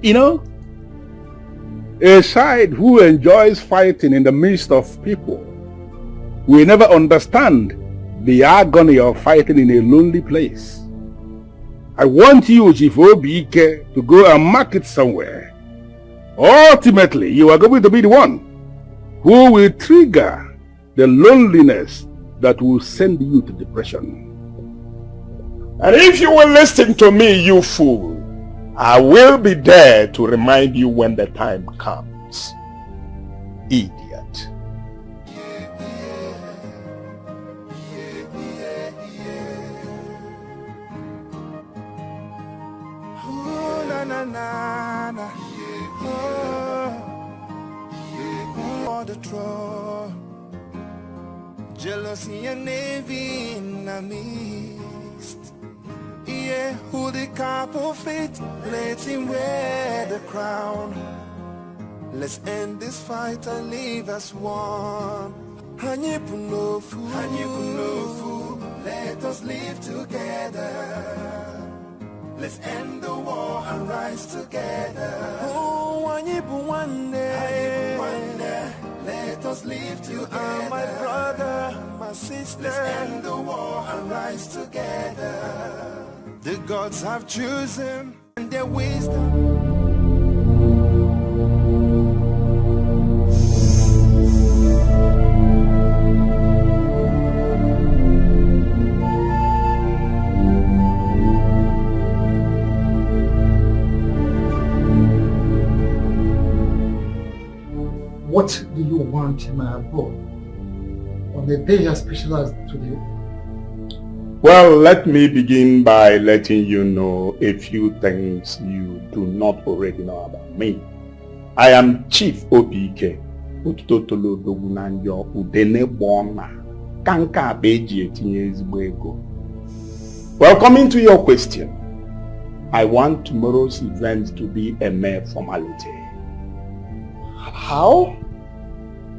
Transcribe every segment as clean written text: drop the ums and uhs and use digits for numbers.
You know, a side who enjoys fighting in the midst of people will never understand the agony of fighting in a lonely place. I want you, Chief Obike, to go and market somewhere. Ultimately, you are going to be the one who will trigger the loneliness that will send you to depression. And if you will listen to me, you fool, I will be there to remind you when the time comes. Idiot. Oh, na na na na. Oh, the throne. Jealousy and envy in the midst. Yeah, who the cup of it, let him wear the crown. Let's end this fight and live as one. Hanyipunofu, let us live together. Let's end the war and rise together. Oh, Hanyipuwande, let us live together. You are my brother, my sister. Let's end the war and rise together. The gods have chosen and their wisdom. What do you want in my abroad on a day as special as today? Well, let me begin by letting you know a few things you do not already know about me. I am Chief Obike, Well, coming to your question, I want tomorrow's event to be a mere formality. How?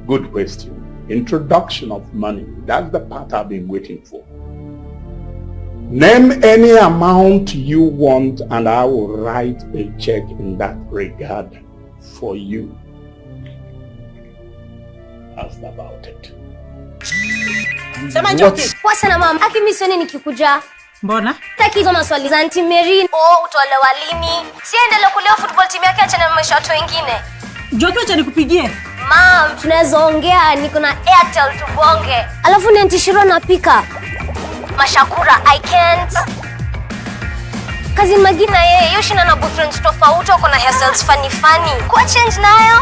Good question. Introduction of money. That's the part I've been waiting for. Name any amount you want and I will write a check in that regard for you. That's about it. Sema Joki, kwa sana mama, akimisioni nikikuja. Mbona? Taki hizo maswali za Auntie Mary. Utolewa lini? Siendelee kulea football team yake acha na maisha watu wengine. Joki acha nikupigie. Mom, tunaweza ongea, niko na Airtel tubonge. Alafu ni Auntie Shiro napika. Mashakura, I can't. Kazi magina yeye, yoshina na boyfriends tofauti wako na hairstyles funny. Kwa change nayo?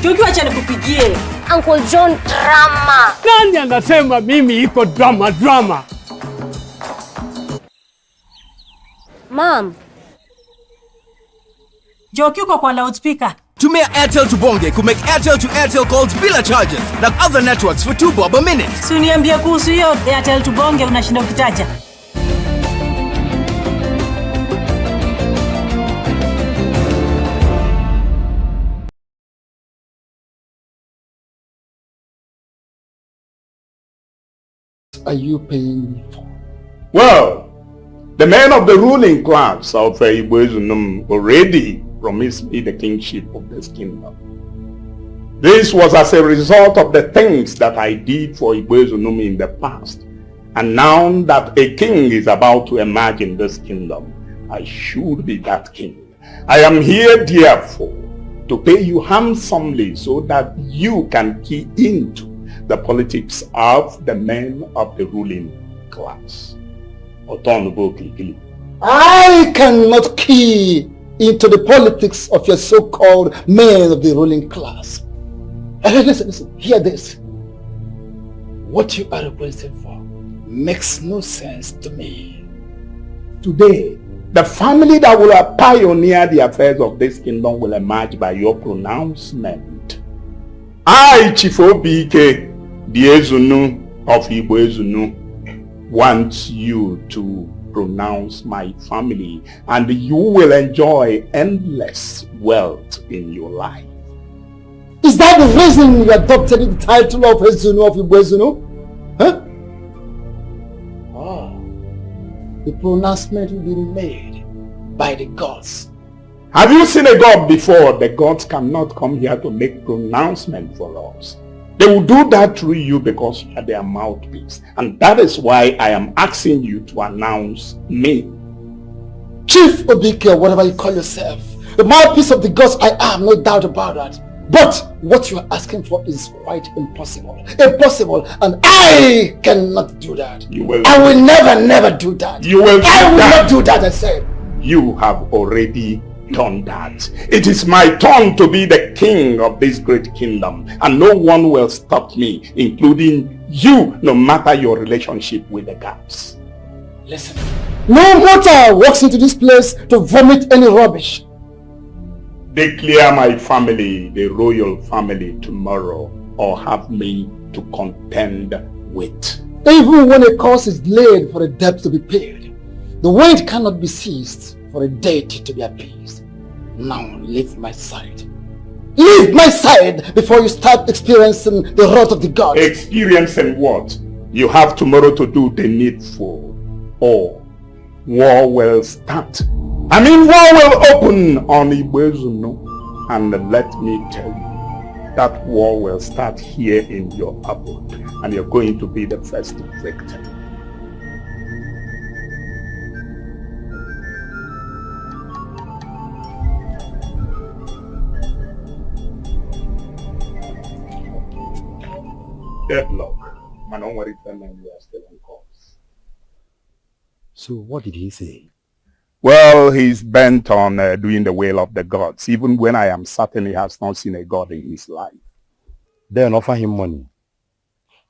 Joki acha nikupigie. Uncle John drama. Nani anasema mimi iko drama? Mom. Joki uko kwa loudspeaker. Tumia Airtel Tubonge to make Airtel to Airtel calls bila charges like other networks for 2 bob a minute. Si uniambia kuhusu hiyo Airtel Tubonge unashinda ukitaja. Are you paying me for? Well, the men of the ruling class of Igbo already promised me the kingship of this kingdom. This was as a result of the things that I did for Igbo in the past. And now that a king is about to emerge in this kingdom, I should be that king. I am here, therefore, to pay you handsomely so that you can key into the politics of the men of the ruling class. I cannot key into the politics of your so-called men of the ruling class. Listen, hear this. What you are requesting for makes no sense to me. Today, the family that will pioneer the affairs of this kingdom will emerge by your pronouncement. I, Chief Obike, the Ezunu of Igbo Ezunu, want you to pronounce my family and you will enjoy endless wealth in your life. Is that the reason you adopted the title of Ezunu of Igbo Ezunu? Huh? The pronouncement will be made by the gods Have you seen a god before? The gods cannot come here to make pronouncement for us. They will do that through you because you are their mouthpiece. And that is why I am asking you to announce me. Chief Obike, whatever you call yourself, the mouthpiece of the gods I am, no doubt about that. But what you are asking for is quite impossible. Impossible, and I cannot do that. You will. I will never do that. You will. I will not do that, I said. You have already done that. It is my turn to be the king of this great kingdom, and no one will stop me, including you, no matter your relationship with the gods. Listen, no mortal walks into this place to vomit any rubbish. Declare my family the royal family tomorrow, or have me to contend with. Even when a cause is laid for a debt to be paid, the wind cannot be seized for a deity to be appeased. Now leave my side. Leave my side before you start experiencing the wrath of the gods. Experiencing what? You have tomorrow to do the needful, or war will start. War will open on Igbezuno, and let me tell you, that war will start here in your abode, and you're going to be the first victim. Deadlock. Man, don't worry, tell them we are still on course. So what did he say? Well, he's bent on doing the will of the gods, even when I am certain he has not seen a god in his life. Then offer him money.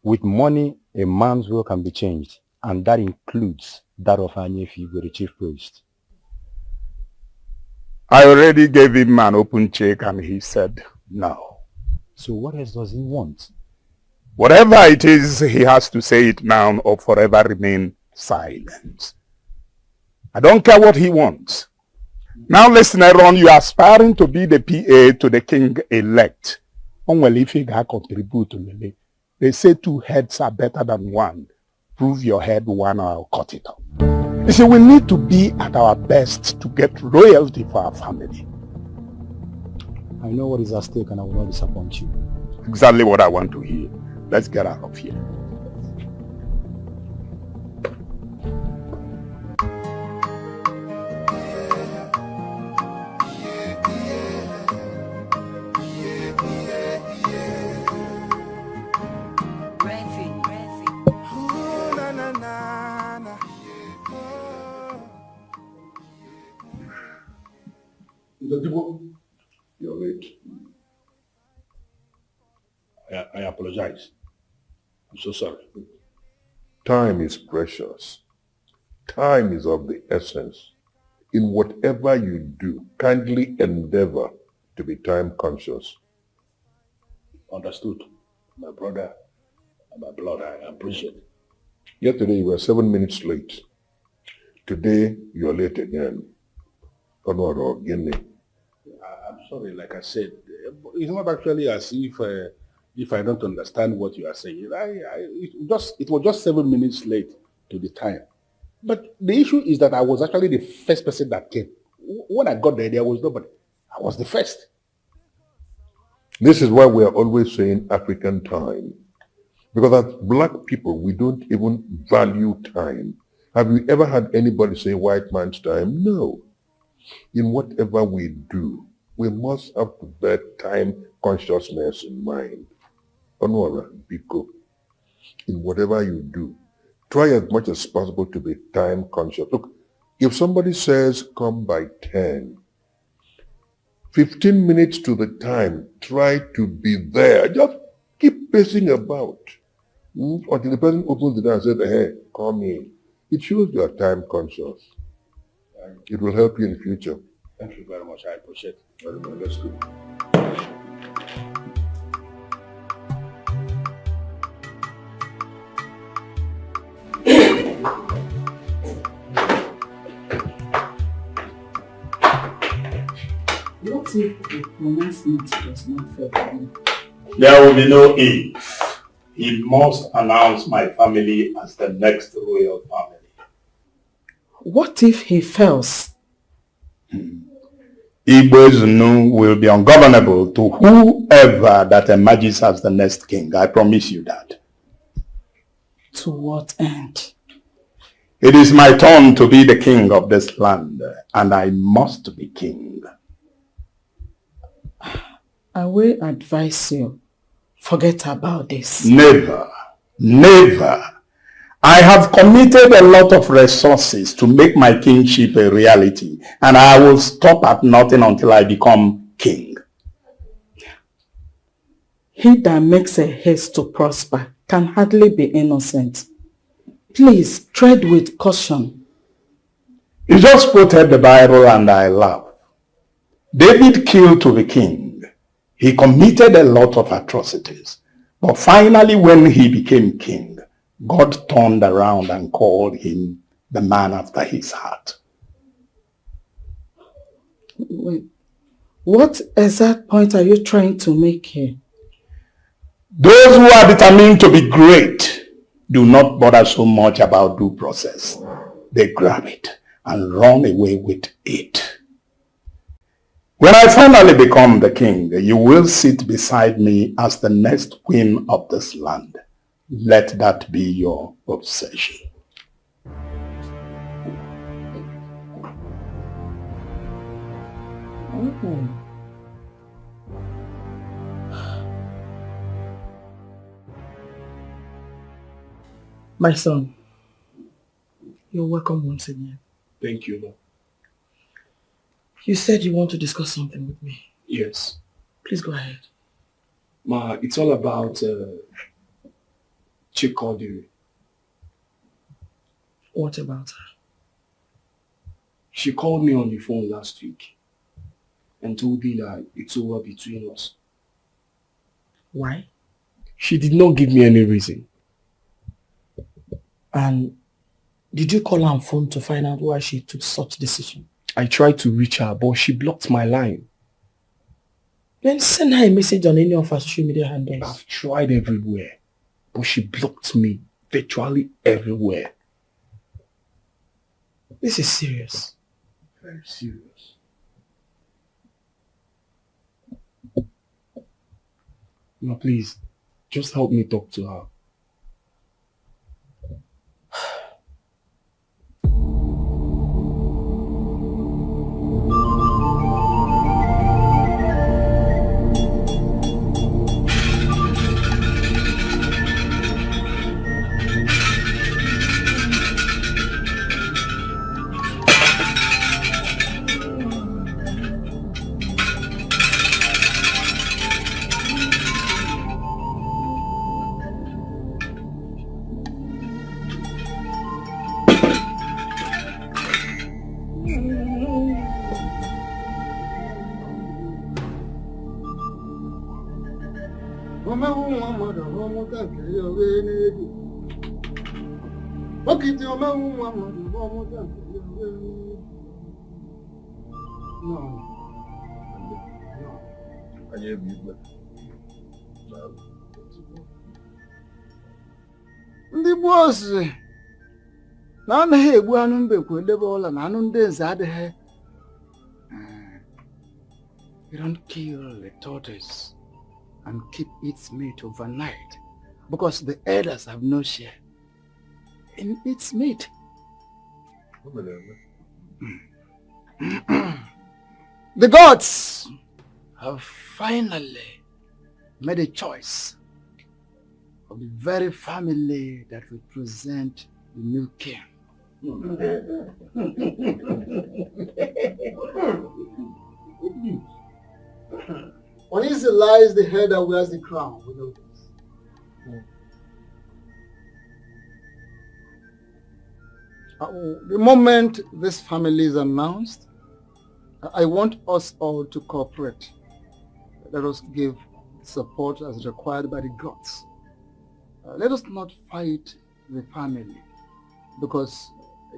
With money, a man's will can be changed, and that includes that of Anyefi, the chief priest. I already gave him an open check and he said no. So what else does he want? Whatever it is, he has to say it now or forever remain silent. I don't care what he wants. Now listen, Aaron, you are aspiring to be the PA to the king-elect. If he can contribute to Lele. They say 2 heads are better than 1. Prove your head one or I'll cut it off. You see, we need to be at our best to get royalty for our family. I know what is at stake and I will not disappoint you. Exactly what I want to hear. Let's get out of here. You're late. I apologize. I'm so sorry. Time is precious. Time is of the essence. In whatever you do, kindly endeavor to be time conscious. Understood. My brother and my blood, I appreciate it. Yesterday you were 7 minutes late. Today you're late again. I'm sorry, like I said, it's not actually as if I don't understand what you are saying. It was just 7 minutes late to the time. But the issue is that I was actually the first person that came. When I got there was nobody. I was the first. This is why we are always saying African time. Because as black people, we don't even value time. Have you ever had anybody say white man's time? No. In whatever we do, we must have to bear time consciousness in mind. Onwara, Biko, in whatever you do, try as much as possible to be time conscious. Look, if somebody says come by 10, 15 minutes to the time, try to be there. Just keep pacing about until the person opens the door and says, hey, come in. It shows you are time conscious. It will help you in the future. Thank you very much. I appreciate it. Very much. That's good. What if the pronouncement does not favor me? There will be no if. He must announce my family as the next royal family. What if he fails? Igbo will be ungovernable to whoever that emerges as the next king. I promise you that. To what end? It is my turn to be the king of this land, and I must be king. I will advise you, forget about this. Never, never. I have committed a lot of resources to make my kingship a reality, and I will stop at nothing until I become king. He that makes a haste to prosper can hardly be innocent. Please tread with caution. You just quoted the Bible and I laugh. David killed to be king. He committed a lot of atrocities. But finally, when he became king, God turned around and called him the man after his heart. Wait, what exact point are you trying to make here? Those who are determined to be great do not bother so much about due process. They grab it and run away with it. When I finally become the king, you will sit beside me as the next queen of this land. Let that be your obsession. My son, you're welcome once again. Thank you, Lord. You said you want to discuss something with me. Yes. Please go ahead. Ma, it's all about Chikodi. What about her? She called me on the phone last week and told me that it's over between us. Why? She did not give me any reason. And did you call her on phone to find out why she took such decision? I tried to reach her, but she blocked my line. Then send her a message on any of her social media handles. I've tried everywhere, but she blocked me virtually everywhere. This is serious. Very serious. Now please, just help me talk to her. Ndị boss na anaghị egbu anụ mbekwu edebe ụlọ na anụ ndị nze adịghị. You don't kill the tortoise and keep its meat overnight because the elders have no share in its meat. The gods have finally made a choice of the very family that will present the new king. Uneasy lies the head that wears the crown. We know this. The moment this family is announced, I want us all to cooperate. Let us give support as required by the gods. Let us not fight the family, because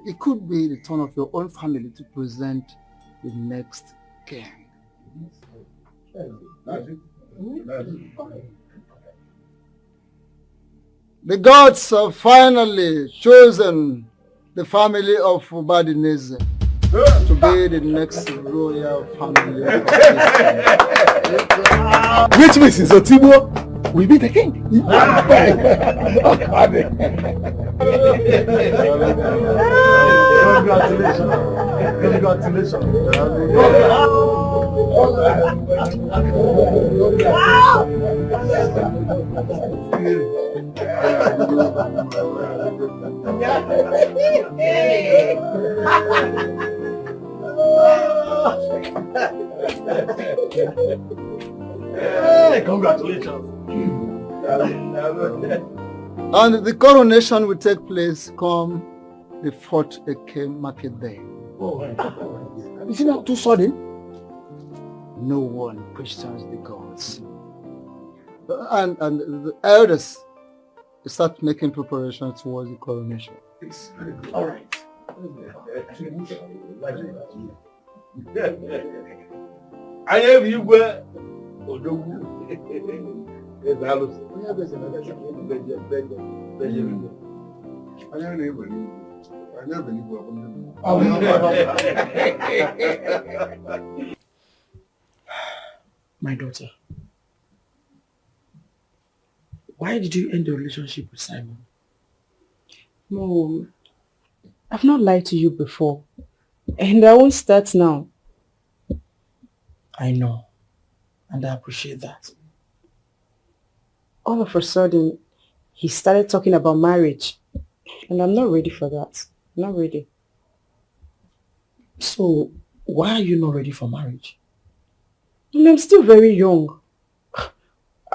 it could be the turn of your own family to present the next king. The gods have finally chosen the family of Ubadineze. to be the next royal family. Which means Otibo will be the king. Congratulations. Hey, congratulations. And the coronation will take place come the 4th Eke market day. Is it not too sudden? No one questions the gods. And the elders start making preparations towards the coronation. All right. I have you where my daughter, why did you end the relationship with Simon? Mom, I've not lied to you before, and I won't start now. I know, and I appreciate that. All of a sudden, he started talking about marriage, and I'm not ready for that. I'm not ready. So, why are you not ready for marriage? I'm still very young.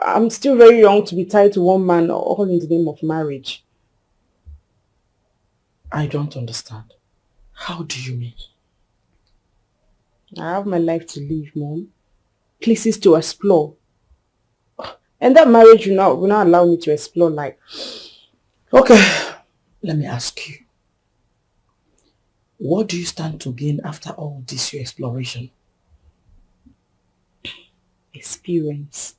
I'm still very young to be tied to one man all in the name of marriage. I don't understand. How do you mean? I have my life to live, Mom. Places to explore. And that marriage will not allow me to explore life. Okay, let me ask you. What do you stand to gain after all this your exploration? Experience.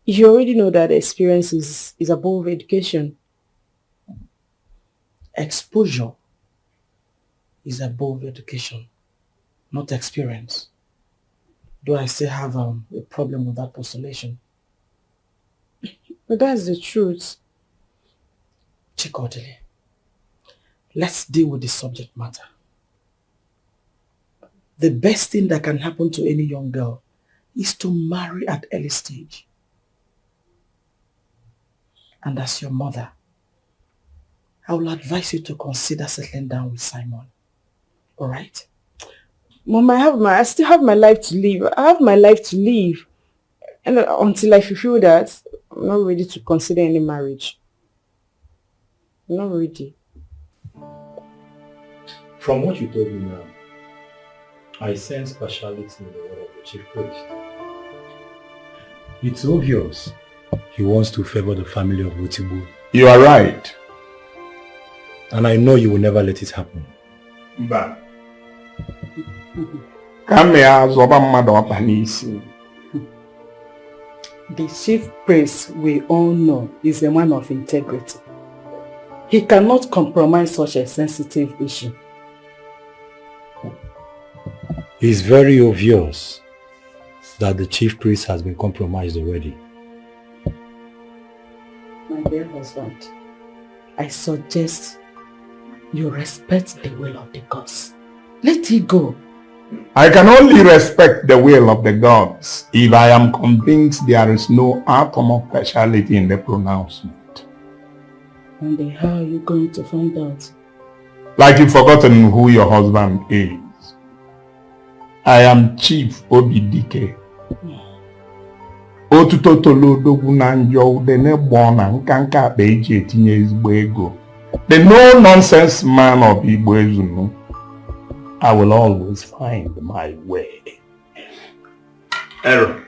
You already know that experience is above education. Exposure is above education, not experience. Though I still have a problem with that postulation. But that's the truth. Chikodili, let's deal with the subject matter. The best thing that can happen to any young girl is to marry at early stage. And as your mother, I will advise you to consider settling down with Simon. Alright? Mom, I still have my life to live. I have my life to live. And until I fulfill that, I'm not ready to consider any marriage. I'm not ready. From what you told me now, I sense partiality in the word of the chief priest. It's obvious he wants to favor the family of Otibo. You are right. And I know you will never let it happen. But come here, Zoba Mmadụ n'isi. The chief priest we all know is a man of integrity. He cannot compromise such a sensitive issue. It's very obvious that the chief priest has been compromised already. My dear husband, I suggest you respect the will of the gods. Let it go. I can only respect the will of the gods if I am convinced there is no atom of partiality in the pronouncement. And then how are you going to find out? Like you've forgotten who your husband is. I am Chief Obidike. Otuto tolodogwu na njọ udene gbona nkanka akpa eji etinye ezigbo ego. The no-nonsense man of Igbo Ezunu. I will always find my way. Aaron,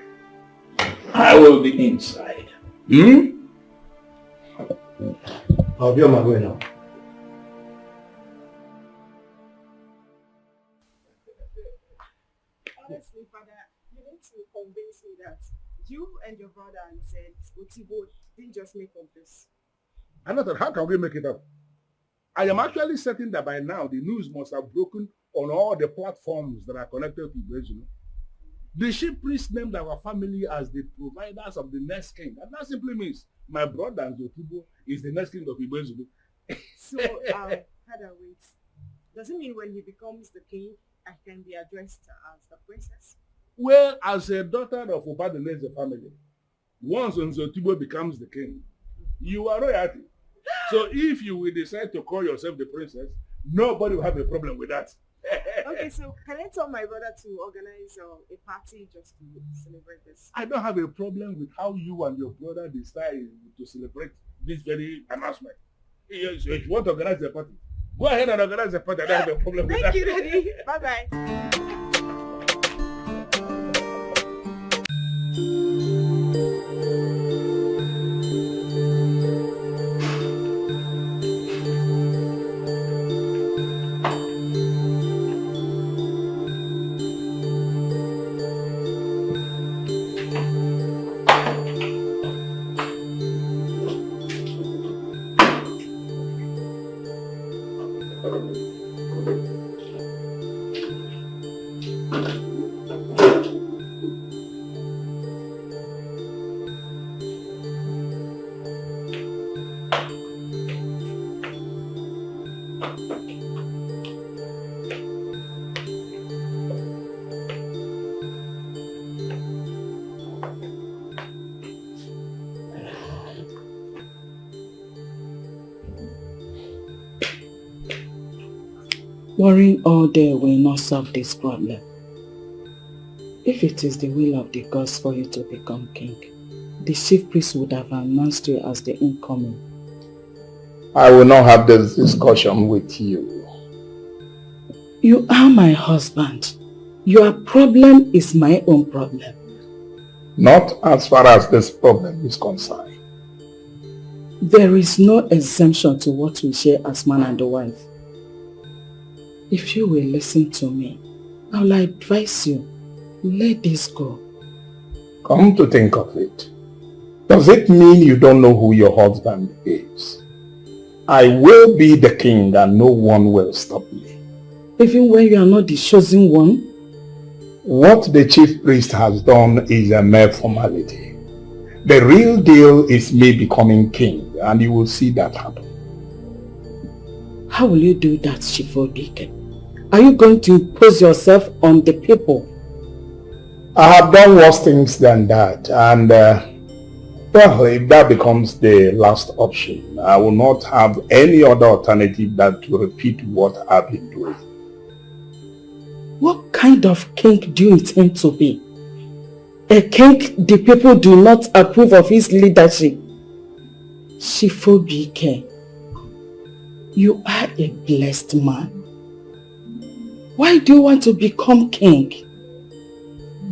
I will be inside. I'll be on my way now. Honestly, Father, you need to convince me that you and your brother and said Otibo didn't just make up this. Another, how can we make it up? I am actually certain that by now the news must have broken on all the platforms that are connected to Igbo. The chief priest named our family as the providers of the next king. And that simply means my brother Zotubo is the next king of Igbo. So, Hada, wait. Does it mean when he becomes the king, I can be addressed as the princess? Well, as a daughter of Obadeneze family, once Nzotibo becomes the king, you are royalty. So if you will decide to call yourself the princess, nobody will have a problem with that. Okay, so can I tell my brother to organize a party just to celebrate this? I don't have a problem with how you and your brother decide to celebrate this very announcement. If you want to organize a party, go ahead and organize a party. I don't have a problem with that. Thank you, Daddy. Bye-bye. Worrying all day will not solve this problem. If it is the will of the gods for you to become king, the chief priest would have announced you as the incoming. I will not have this discussion with you. You are my husband. Your problem is my own problem. Not as far as this problem is concerned. There is no exemption to what we share as man and wife. If you will listen to me, I will advise you, let this go. Come to think of it, does it mean you don't know who your husband is? I will be the king and no one will stop me. Even when you are not the chosen one? What the chief priest has done is a mere formality. The real deal is me becoming king, and you will see that happen. How will you do that, Shifobike? Are you going to impose yourself on the people? I have done worse things than that, and well, if that becomes the last option, I will not have any other alternative than to repeat what I've been doing. What kind of king do you intend to be? A king the people do not approve of his leadership. Shifobike, you are a blessed man. Why do you want to become king?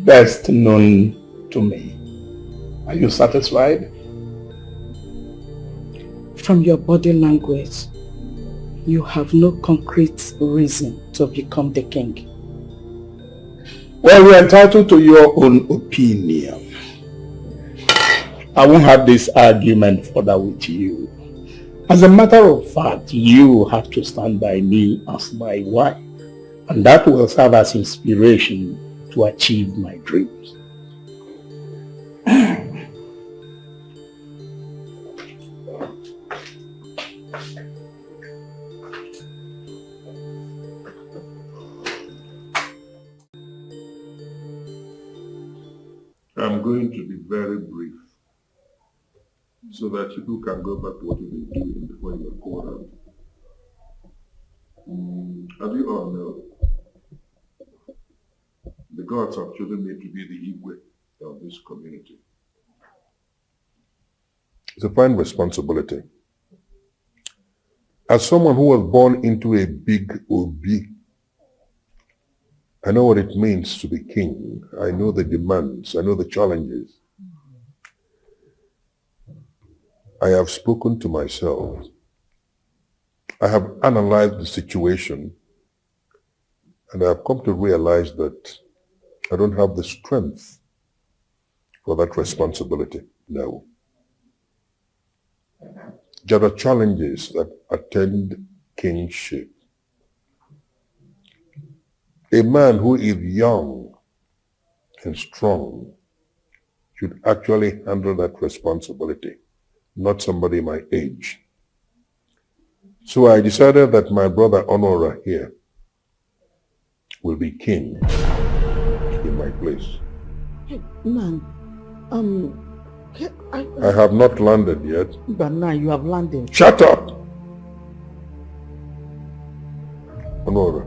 Best known to me. Are you satisfied? From your body language, you have no concrete reason to become the king. Well, you're entitled to your own opinion. I won't have this argument further with you. As a matter of fact, you have to stand by me as my wife, and that will serve as inspiration to achieve my dreams. I'm going to be very brief so that you can go back to what you've been doing before you are called out. As you all know, the gods have chosen me to be the Igwe of this community. It's a fine responsibility. As someone who was born into a big Obi, I know what it means to be king. I know the demands. I know the challenges. I have spoken to myself. I have analyzed the situation, and I have come to realize that I don't have the strength for that responsibility. No. There are challenges that attend kingship. A man who is young and strong should actually handle that responsibility, not somebody my age. So I decided that my brother Honora here will be king in my place. Hey, man, I have not landed yet. But now you have landed. Shut up! Honora,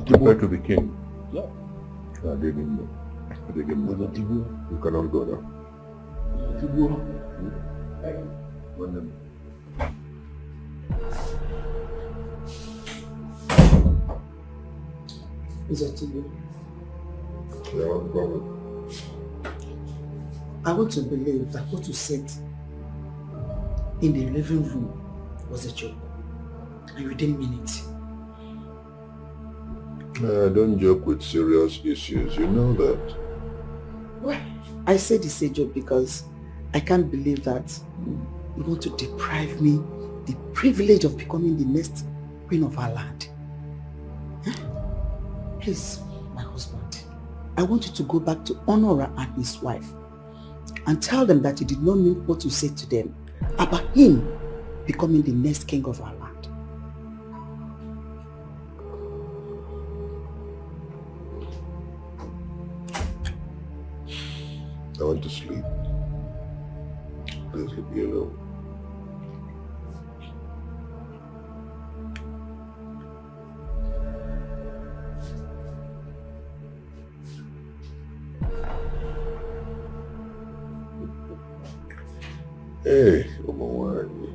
prepare to be king. Yeah. I didn't know. You cannot go now. Is it you? Yeah, what's the problem? I want to believe that what you said in the living room was a joke. And you didn't mean it. I don't joke with serious issues, you know that. Well, I said it's a joke because I can't believe that you want to deprive me the privilege of becoming the next queen of our land. Huh? Please, my husband, I want you to go back to Honora and his wife and tell them that you did not mean what you said to them about him becoming the next king of our land. I want to sleep. Please leave me alone. Hey, come on.